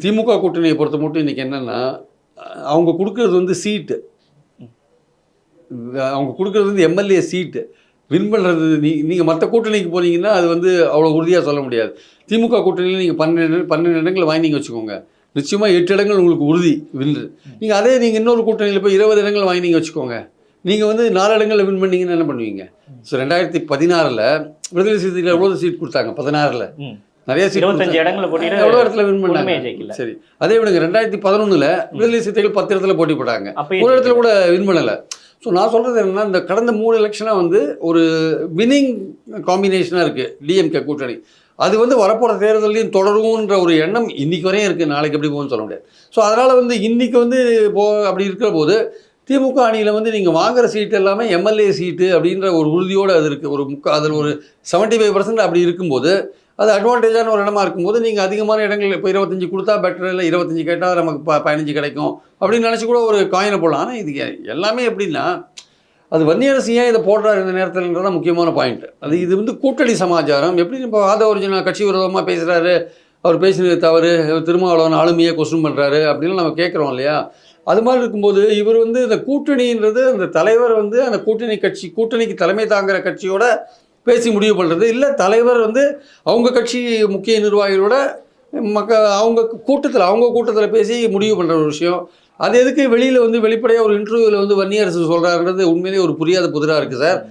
திமுக கூட்டணியை பொறுத்த மட்டும் இன்றைக்கி என்னென்னா, அவங்க கொடுக்குறது வந்து சீட்டு, அவங்க கொடுக்குறது வந்து எம்எல்ஏ சீட்டு. வின் பண்ணுறது நீங்கள் மற்ற கூட்டணிக்கு போனீங்கன்னா அது வந்து அவ்வளோ உறுதியாக சொல்ல முடியாது. திமுக கூட்டணியில் நீங்கள் 12 இடங்கள் வாங்கினீங்க வச்சுக்கோங்க, நிச்சயமாக 8 இடங்கள் உங்களுக்கு உறுதி வின்னு. நீங்கள் அதே நீங்கள் இன்னொரு கூட்டணியில் போய் 20 இடங்கள் வாங்கினீங்க வச்சுக்கோங்க, நீங்கள் வந்து 4 இடங்களில் வின் பண்ணீங்கன்னு என்ன பண்ணுவீங்க? ஸோ 2016 விடுதலை சிறுத்தைகள் எவ்வளோ சீட் கொடுத்தாங்க? 16 நிறைய சீட், 25 இடங்களை போட்டிட்டு எவ்வளோ இடத்துல வின் பண்ணாங்க? சரி, அதே விடுங்க 2011 விடுதலை சிறுத்தைகள் 10 இடத்துல போட்டி போட்டாங்க, ஒரு இடத்துல கூட வின் பண்ணலை. ஸோ நான் சொல்கிறது என்னென்னா, இந்த கடந்த 3 எலெக்ஷனாக வந்து ஒரு வின்னிங் காம்பினேஷனாக இருக்குது டிஎம்கே கூட்டணி. அது வந்து வரப்போகிற தேர்தலையும் தொடரும்ன்ற ஒரு எண்ணம் இன்றைக்கி வரையும் இருக்குது, நாளைக்கு எப்படி போகும்னு சொல்ல முடியாது. ஸோ அதனால் வந்து இன்றைக்கி வந்து அப்படி இருக்கிற போது திமுக அணியில் வந்து நீங்கள் வாங்குகிற சீட்டு எல்லாமே எம்எல்ஏ சீட்டு அப்படின்ற ஒரு உறுதியோடு அது இருக்குது. அதில் ஒரு 75% அப்படி இருக்கும்போது அது அட்வான்டேஜான ஒரு இடமா இருக்கும்போது நீங்கள் அதிகமான இடங்கள் இப்போ 25 கொடுத்தா பெட்டர், இல்லை 25 கேட்டால் நமக்கு 15 கிடைக்கும் அப்படின்னு நினச்சி கூட ஒரு காயினை போடலாம். ஆனால் இது எல்லாமே எப்படின்னா, அது வன்னியரசு ஏன் இதை போடுறாரு இந்த நேரத்தில்ன்றதான் முக்கியமான பாயிண்ட். இது வந்து கூட்டணி சமாச்சாரம். எப்படி இப்போ ஆதவர்ஜுனா கட்சி விரோதமாக பேசுகிறாரு, அவர் பேசினது தவறு, திருமாவளவன் ஆளுமையை கொஸ்டின் பண்ணுறாரு அப்படின்னு நம்ம கேட்குறோம் இல்லையா? அது மாதிரி இருக்கும்போது இவர் வந்து இந்த கூட்டணின்றது, அந்த தலைவர் வந்து அந்த கூட்டணிக்கு தலைமை தாங்குகிற கட்சியோட பேசி முடிவு பண்ணுறது, இல்லை தலைவர் வந்து அவங்க கட்சி முக்கிய நிர்வாகிகளோட அவங்க கூட்டத்தில் பேசி முடிவு பண்ணுற ஒரு விஷயம். அது எதுக்கு வெளியில் வந்து வெளிப்படையாக ஒரு இன்டர்வியூவில் வந்து வன்னியரசு சொல்கிறாருன்றது உண்மையிலேயே ஒரு புரியாத புதிராக இருக்குது சார்.